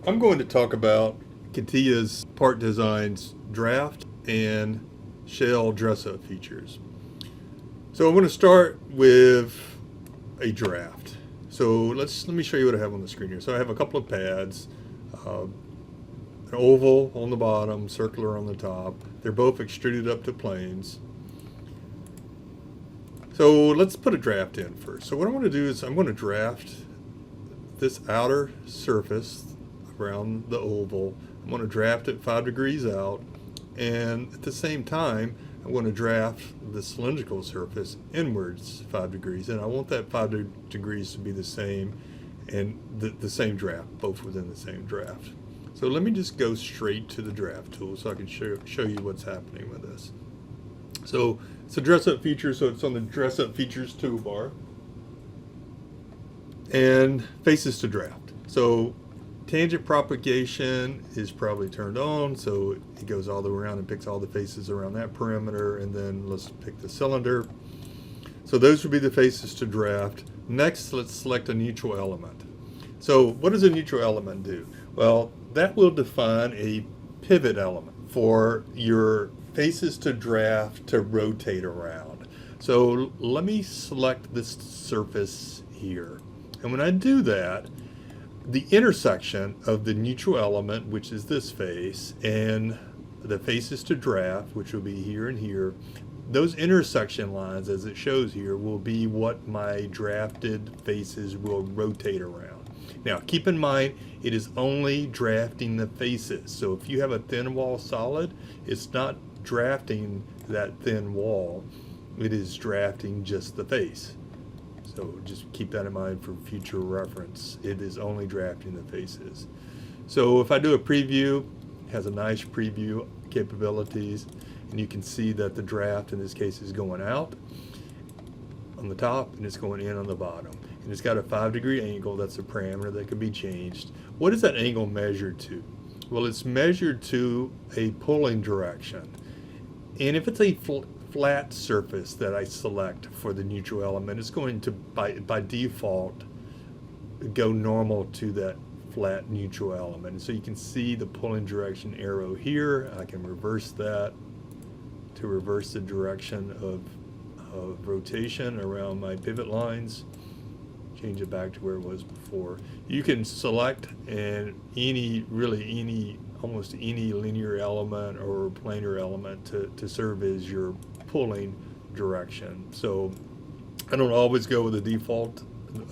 I'm going to talk about CATIA's Part Design's draft and shell dress-up features. So I'm going to start with a draft. So let me show you what I have on the screen here. So I have a couple of pads, an oval on the bottom, circular on the top. They're both extruded up to planes. So let's put a draft in first. So what I want to do is I'm going to draft this outer surface around the oval. I'm going to draft it 5 degrees out, and at the same time I'm going to draft the cylindrical surface inwards 5 degrees, and I want that 5 degrees to be the same, and the same draft, both within the same draft. So let me just go straight to the draft tool so I can show you what's happening with this. So it's a dress up feature, so it's on the dress up features toolbar, and faces to draft. So tangent propagation is probably turned on, so it goes all the way around and picks all the faces around that perimeter, and then let's pick the cylinder. So those would be the faces to draft. Next, let's select a neutral element. So what does a neutral element do? Well, that will define a pivot element for your faces to draft to rotate around. So let me select this surface here. And when I do that, the intersection of the neutral element, which is this face, and the faces to draft, which will be here and here, those intersection lines, as it shows here, will be what my drafted faces will rotate around. Now, keep in mind, it is only drafting the faces. So if you have a thin wall solid, it's not drafting that thin wall. It is drafting just the face. So just keep that in mind for future reference. It is only drafting the faces. So if I do a preview, it has a nice preview capabilities, and you can see that the draft in this case is going out on the top and it's going in on the bottom. And it's got a 5-degree angle. That's a parameter that can be changed. What is that angle measured to? Well, it's measured to a pulling direction. And if it's a flat surface that I select for the neutral element, it's going to by default go normal to that flat neutral element. And so you can see the pulling direction arrow here. I can reverse that to reverse the direction of rotation around my pivot lines. Change it back to where it was before. You can select almost any linear element or planar element to serve as your pulling direction. So I don't always go with the default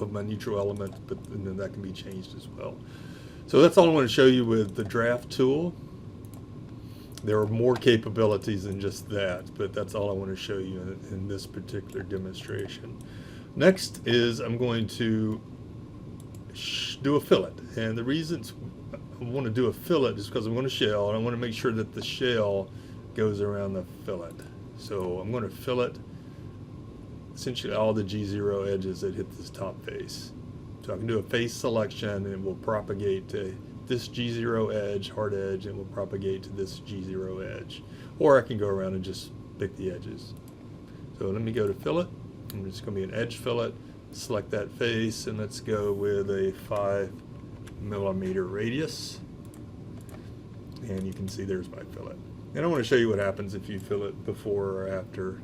of my neutral element, but then that can be changed as well. So that's all I want to show you with the draft tool. There are more capabilities than just that, but that's all I want to show you in this particular demonstration. Next is I'm going to do a fillet, and the reasons I want to do a fillet is because I'm going to shell, and I want to make sure that the shell goes around the fillet. So I'm going to fillet essentially all the G0 edges that hit this top face. So I can do a face selection, and it will propagate to this G0 edge, hard edge, and will propagate to this G0 edge. Or I can go around and just pick the edges. So let me go to fillet. And it's going to be an edge fillet. Select that face, and let's go with a 5mm radius. And you can see there's my fillet. And I want to show you what happens if you fillet before or after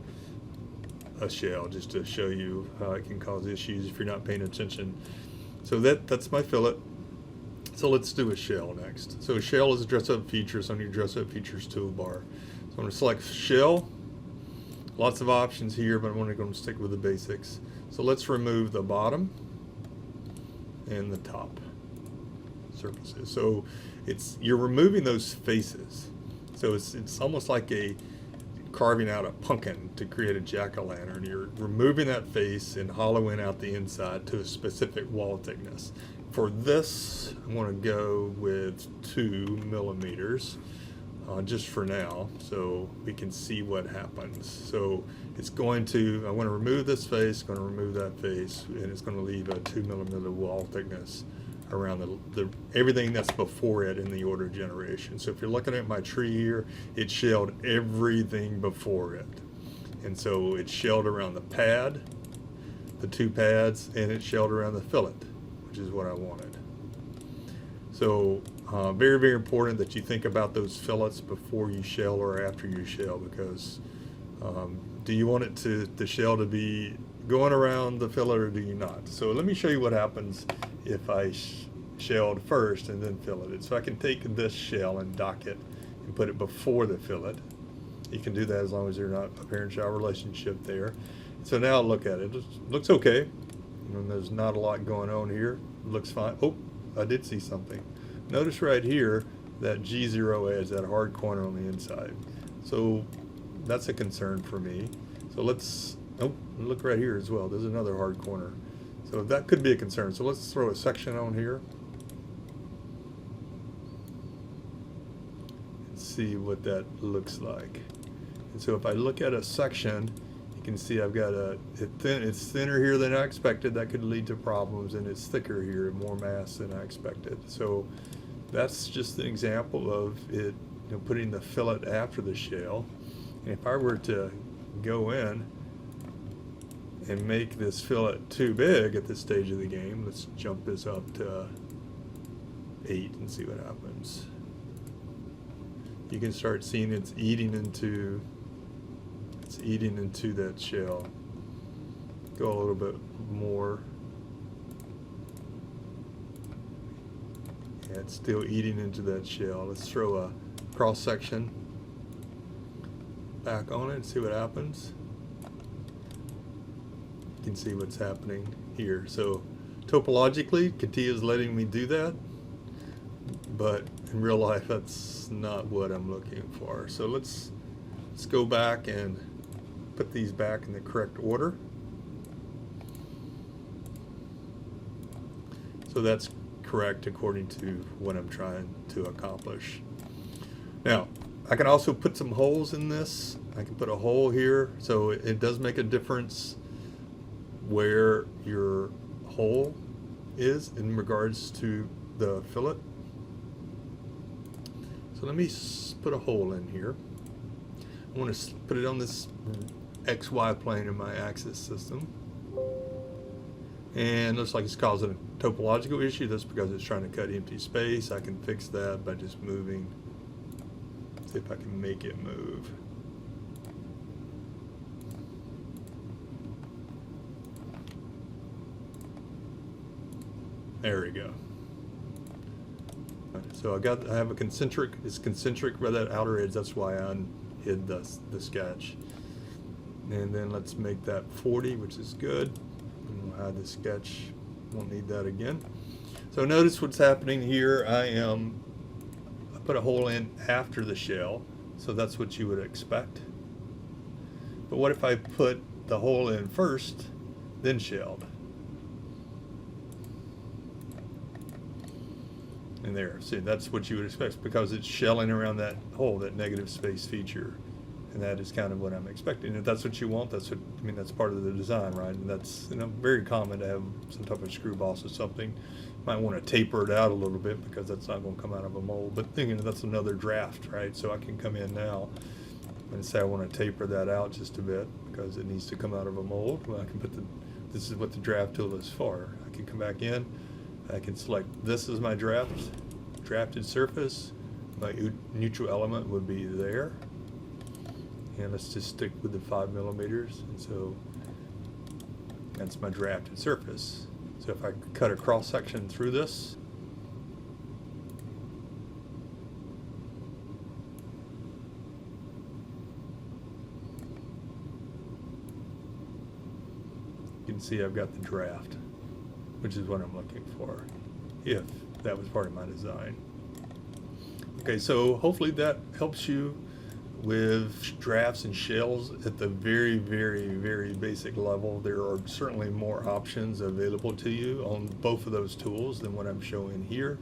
a shell, just to show you how it can cause issues if you're not paying attention. So that's my fillet. So let's do a shell next. So a shell is a dress-up feature. It's on your dress-up features toolbar. So I'm going to select shell. Lots of options here, but I'm only going to stick with the basics. So let's remove the bottom and the top surfaces. So you're removing those faces. So it's almost like carving out a pumpkin to create a jack-o'-lantern. You're removing that face and hollowing out the inside to a specific wall thickness. For this, I'm going to go with 2mm. Just for now, so we can see what happens. So I want to remove this face, going to remove that face, and it's going to leave a 2mm wall thickness around everything that's before it in the order of generation. So if you're looking at my tree here, it shelled everything before it. And so it shelled around the pad, the 2 pads, and it shelled around the fillet, which is what I wanted. So Very, very important that you think about those fillets before you shell or after you shell, because do you want the shell to be going around the fillet or do you not? So let me show you what happens if I shelled first and then filleted. So I can take this shell and dock it and put it before the fillet. You can do that as long as there's not a parent-child relationship there. So now look at it. It looks okay. And there's not a lot going on here. It looks fine. Oh, I did see something. Notice right here that G0 edge, that hard corner on the inside. So that's a concern for me. So let's, oh, look right here as well. There's another hard corner. So that could be a concern. So let's throw a section on here. And see what that looks like. And so if I look at a section, you can see I've got it's thinner here than I expected. That could lead to problems, and it's thicker here, more mass than I expected. So that's just an example of it, putting the fillet after the shell. And if I were to go in and make this fillet too big at this stage of the game, let's jump this up to 8 and see what happens. You can start seeing it's eating into that shell. Go a little bit more. Yeah, it's still eating into that shell. Let's throw a cross section back on it and see what happens. You can see what's happening here. So topologically, CATIA is letting me do that, but in real life that's not what I'm looking for. So let's go back and put these back in the correct order. So that's correct according to what I'm trying to accomplish. Now, I can also put some holes in this. I can put a hole here, so it does make a difference where your hole is in regards to the fillet. So let me put a hole in here. I want to put it on this XY plane in my axis system. And looks like it's causing a topological issue. That's because it's trying to cut empty space. I can fix that by just moving. See if I can make it move. There we go. So I have a concentric, it's concentric by that outer edge. That's why I hid the sketch. And then let's make that 40, which is good. And we'll hide the sketch. Won't need that again. So notice what's happening here. I put a hole in after the shell, so that's what you would expect. But what if I put the hole in first, then shelled? And there, see, that's what you would expect because it's shelling around that hole, that negative space feature. And that is kind of what I'm expecting. If that's what you want, that's part of the design, right? And that's very common to have some type of screw boss or something. Might want to taper it out a little bit because that's not going to come out of a mold. But that's another draft, right? So I can come in now and say I want to taper that out just a bit because it needs to come out of a mold. Well, I can put this is what the draft tool is for. I can come back in. I can select this as my drafted surface. My neutral element would be there. And let's just stick with the 5 millimeters. And so that's my drafted surface. So if I cut a cross section through this, you can see I've got the draft, which is what I'm looking for, if that was part of my design. Okay, so hopefully that helps you with drafts and shells at the very, very, very basic level. There are certainly more options available to you on both of those tools than what I'm showing here.